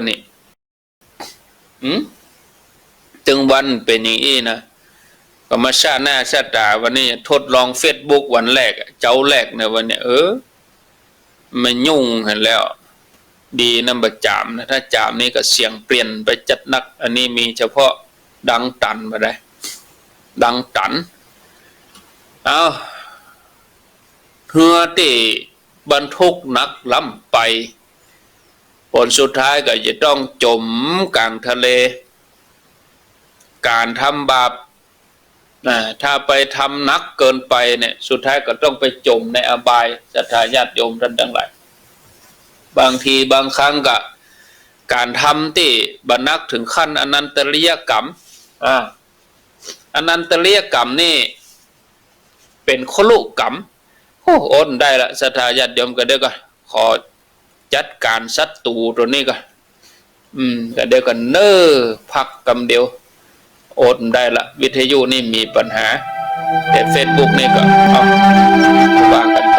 นี่จึงวันเป็นอย่างนี้นะก็มาชาหน้าชาตาวันนี้ทดลองFacebookวันแรกเจ้าแรกในวันนี้มันยุ่งเห็นแล้วดีนะบะจามนะถ้าจามนี่ก็เสียงเปลี่ยนไปจัดนักอันนี้มีเฉพาะดังตันมาได้ดังตันเอาเฮือที่บรรทุกนักล้ำไปผลสุดท้ายก็จะต้องจมกลางทะเลการทำบาปถ้าไปทำนักเกินไปเนี่ยสุดท้ายก็ต้องไปจมในอบายศรัทธาญาติโยมท่านทั้งหลายบางทีบางครั้งก็การทำที่บรรนักถึงขั้นอนันตริยกรรมอนันตริยกรรมนี่เป็นขลุกรรมโอนได้ละศรัทธาญาติโยมก็เดี๋ยวก็ขอจัดการศัตรูตัวนี้ก็ก็เดี๋ยวก็พักกรรมเดียวโอนได้ละวิทยุนี่มีปัญหาแต่ Facebook นี่ก็เอาวางกันไป